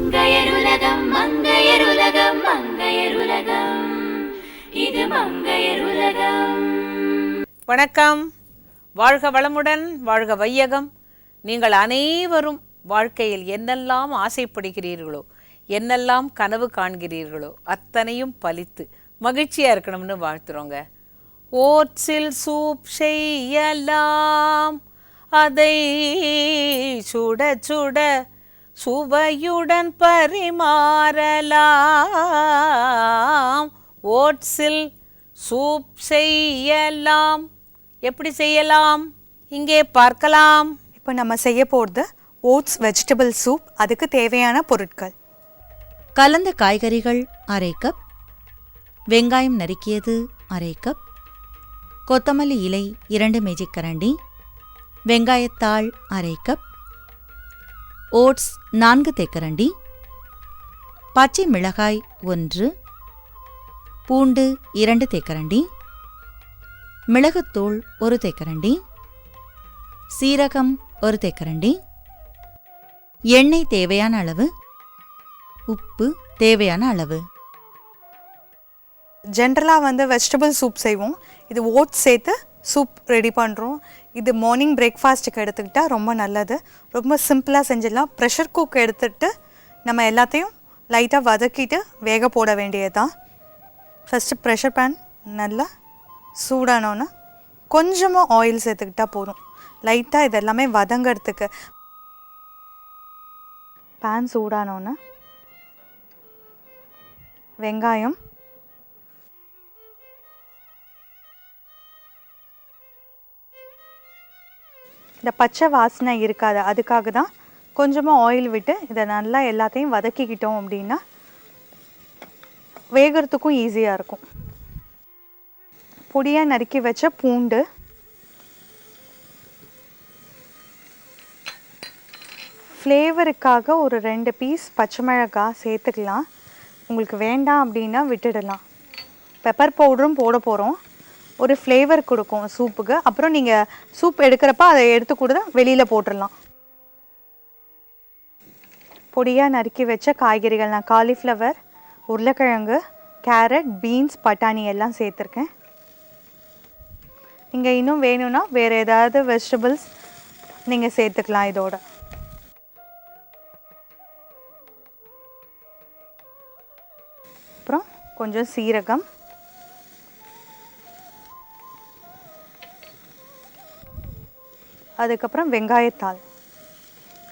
மங்கையருலகம் மங்கையருலகம் மங்கையருலகம், இது மங்கையருலகம். வணக்கம். வாழ்க வளமுடன், வாழ்க வையகம். நீங்கள் அனைவரும் வாழ்க்கையில் என்னெல்லாம் ஆசைப்படுகிறீர்களோ, என்னெல்லாம் கனவு காண்கிறீர்களோ அத்தனையும் பலித்து மகிழ்ச்சியாக இருக்கணும்னு வாழ்த்துறோங்க. ஓட்ஸில் சூப் செய்யலாம், அதை சுட சுட சுவையுடன் பரிமாறலாம். ஓட்ஸில் சூப் செய்யலாம். எப்படி செய்யலாம் இங்கே பார்க்கலாம். இப்போ நம்ம செய்ய போகிறது ஓட்ஸ் வெஜிடபிள் சூப். அதுக்கு தேவையான பொருட்கள்: கலந்த காய்கறிகள் அரை கப், வெங்காயம் நறுக்கியது அரை கப், கொத்தமல்லி இலை 2 மேஜைக்கரண்டி, வெங்காயத்தாள் அரை கப், ஓட்ஸ் 4 தேக்கரண்டி, பச்சை மிளகாய் 1, பூண்டு 2 தேக்கரண்டி, மிளகுத்தூள் 1 தேக்கரண்டி, சீரகம் 1 தேக்கரண்டி, எண்ணெய் தேவையான அளவு, உப்பு தேவையான அளவு. ஜென்ரலாக வெஜிடபிள் சூப் செய்வோம். இது ஓட்ஸ் சேர்த்து சூப் ரெடி பண்ணுறோம். இது மார்னிங் பிரேக்ஃபாஸ்ட்டுக்கு எடுத்துக்கிட்டால் ரொம்ப நல்லது. ரொம்ப சிம்பிளாக செஞ்சிடலாம். ப்ரெஷர் குக் எடுத்துகிட்டு நம்ம எல்லாத்தையும் லைட்டாக வதக்கிட்டு வேக போட வேண்டியது தான். ஃபஸ்ட்டு ப்ரெஷர் பேன் நல்லா சூடானோன்னு கொஞ்சமாக ஆயில் சேர்த்துக்கிட்டால் போதும். லைட்டாக இது எல்லாமே வதங்கிறதுக்கு. பேன் சூடானோன்னு வெங்காயம், இந்த பச்சை வாசனை இருக்காது, அதுக்காக தான் கொஞ்சமாக ஆயில் விட்டு இதை நல்லா எல்லாத்தையும் வதக்கிக்கிட்டோம் அப்படின்னா வேகிறதுக்கும் ஈஸியாக இருக்கும். பொடியாக நறுக்கி வச்ச பூண்டு, ஃப்ளேவருக்காக ஒரு 2 பீஸ் பச்சை மிளகாய் சேர்த்துக்கலாம். உங்களுக்கு வேண்டாம் அப்படின்னா விட்டுடலாம். பெப்பர் பவுடரும் போட போகிறோம், ஒரு ஃப்ளேவர் கொடுக்கும் சூப்புக்கு. அப்புறம் நீங்கள் சூப் எடுக்கிறப்ப அதை எடுத்து கூட வெளியில் போட்டுடலாம். பொடியாக நறுக்கி வச்ச காய்கறிகள் நான் காலிஃப்ளவர், உருளைக்கிழங்கு, கேரட், பீன்ஸ், பட்டாணி எல்லாம் சேர்த்துருக்கேன். நீங்கள் இன்னும் வேணும்னா வேறு ஏதாவது வெஜிடபிள்ஸ் நீங்கள் சேர்த்துக்கலாம் இதோட. அப்புறம் கொஞ்சம் சீரகம், அதுக்கப்புறம் வெங்காயத்தாள்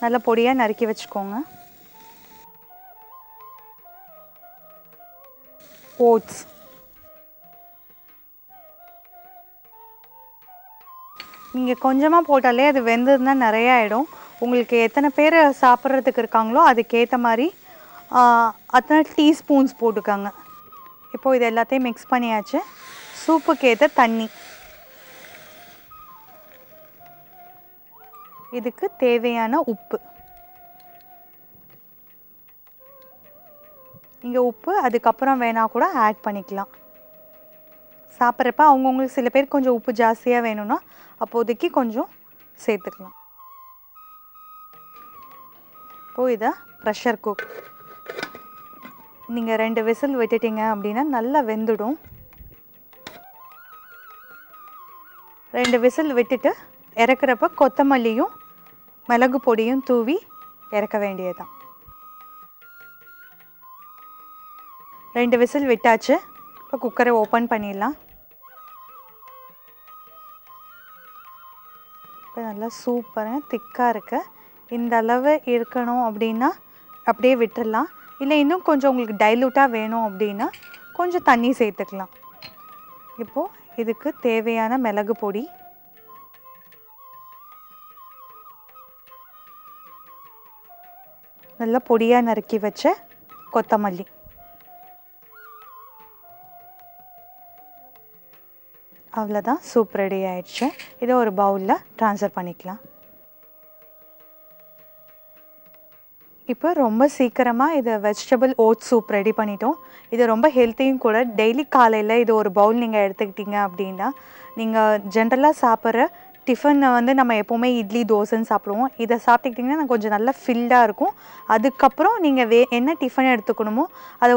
நல்லா பொடியாக நறுக்கி வச்சுக்கோங்க. ஓட்ஸ், நீங்கள் கொஞ்சமாக போட்டாலே அது வெந்ததுன்னா நிறைய ஆகிடும். உங்களுக்கு எத்தனை பேர் சாப்பிட்றதுக்கு இருக்காங்களோ அதுக்கேற்ற மாதிரி அத்தனை டீஸ்பூன்ஸ் போட்டுக்காங்க. இப்போது இது எல்லாத்தையும் மிக்ஸ் பண்ணியாச்சு. சூப்புக்கு ஏற்ற தண்ணி, இதுக்கு தேவையான உப்பு. இங்கே உப்பு அதுக்கப்புறம் வேணால் கூட ஆட் பண்ணிக்கலாம். சாப்பிட்றப்ப அவங்கவுங்களுக்கு சில பேர் கொஞ்சம் உப்பு ஜாஸ்தியாக வேணும்னா அப்போதைக்கு கொஞ்சம் சேர்த்துக்கலாம். இப்போது இதை ப்ரெஷர் குக் நீங்கள் 2 விசில் விட்டுட்டீங்க அப்படின்னா நல்லா வெந்துடும். 2 விசில் விட்டுட்டு இறக்குறப்ப கொத்தமல்லியும் மிளகு பொடியும் தூவி இறக்க வேண்டியதுதான். 2 விசில் விட்டாச்சு. இப்போ குக்கரை ஓப்பன் பண்ணிடலாம். இப்போ நல்லா சூப்பராக திக்காக இருக்கு. இந்த அளவு இருக்கணும் அப்படின்னா அப்படியே விட்டுடலாம். இல்லை இன்னும் கொஞ்சம் உங்களுக்கு டைலூட்டாக வேணும் அப்படின்னா கொஞ்சம் தண்ணி சேர்த்துக்கலாம். இப்போது இதுக்கு தேவையான மிளகு பொடி, நல்லா பொடியாக நறுக்கி வச்ச கொத்தமல்லி, அவ்வளோதான். சூப் ரெடி ஆயிடுச்சு. இதை ஒரு பவுலில் ட்ரான்ஸ்ஃபர் பண்ணிக்கலாம். இப்போ ரொம்ப சீக்கிரமாக இதை வெஜிடபிள் ஓட்ஸ் சூப் ரெடி பண்ணிட்டோம். இது ரொம்ப ஹெல்த்தியும் கூட. டெய்லி காலையில் இது ஒரு பவுல் நீங்கள் எடுத்துக்கிட்டீங்க அப்படின்னா நீங்கள் ஜென்ரலாக சாப்பிட்ற டிஃபனை வந்து நம்ம எப்போவுமே இட்லி தோசைன்னு சாப்பிடுவோம். இதை சாப்பிட்டுக்கிட்டிங்கன்னா கொஞ்சம் நல்லா ஃபில்டாக இருக்கும். அதுக்கப்புறம் நீங்கள் என்ன டிஃபன் எடுத்துக்கணுமோ அதை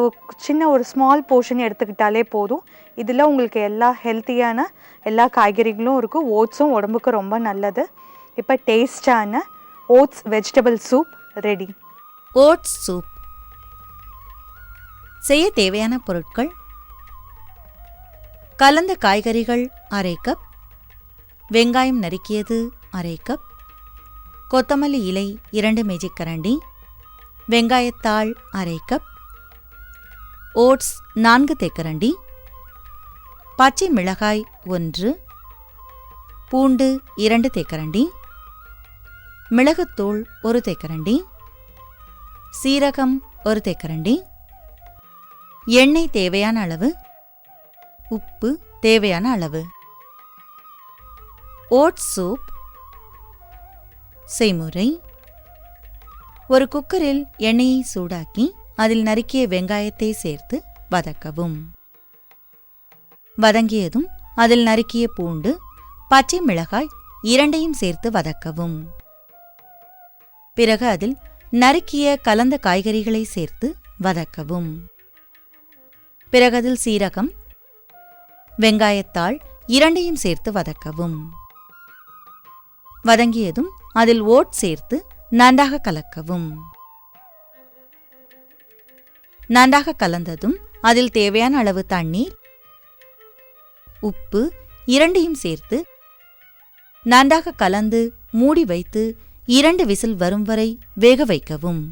சின்ன ஒரு ஸ்மால் போர்ஷன் எடுத்துக்கிட்டாலே போதும். இதில் உங்களுக்கு எல்லா ஹெல்த்தியான எல்லா காய்கறிகளும் இருக்குது. ஓட்ஸும் உடம்புக்கு ரொம்ப நல்லது. இப்போ டேஸ்டான oats vegetable soup ready. Oats soup செய்ய தேவையான பொருட்கள்: கலந்த காய்கறிகள் அரை கப், வெங்காயம் நறுக்கியது அரை கப், கொத்தமல்லி இலை 2 மேஜைக்கரண்டி, வெங்காயத்தாள் அரை கப், ஓட்ஸ் 4 தேக்கரண்டி, பச்சை மிளகாய் 1, பூண்டு 2 தேக்கரண்டி, மிளகுத்தூள் 1 தேக்கரண்டி, சீரகம் 1 தேக்கரண்டி, எண்ணெய் தேவையான அளவு, உப்பு தேவையான அளவு. ஓட்ஸ் சூப் செய்முறை: ஒரு குக்கரில் எண்ணெயை சூடாக்கி அதில் நறுக்கிய வெங்காயத்தை சேர்த்து வதக்கவும். வதங்கியதும் அதில் நறுக்கிய பூண்டு, பச்சை மிளகாய் 2ஐயும் சேர்த்து வதக்கவும். பிறகு அதில் நறுக்கிய கலந்த காய்கறிகளை சேர்த்து வதக்கவும். பிறகு அதில் சீரகம், வெங்காயத்தாள் 2ஐயும் சேர்த்து வதக்கவும். வதங்கியதும் அதில் ஓட்ஸ் சேர்த்து நன்றாக கலக்கவும். நன்றாக கலந்ததும் அதில் தேவையான அளவு தண்ணீர், உப்பு 2ஐயும் சேர்த்து நன்றாக கலந்து மூடி வைத்து 2 விசில் வரும் வரை வேக வைக்கவும்.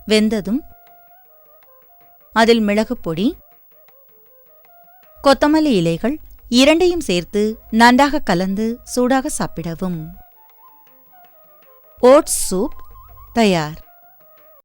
வெந்ததும் அதில் மிளகுப் பொடி, கொத்தமல்லி இலைகள் 2ஐயும் சேர்த்து நன்றாக கலந்து சூடாக சாப்பிடவும். ஓட்ஸ் சூப் தயார்.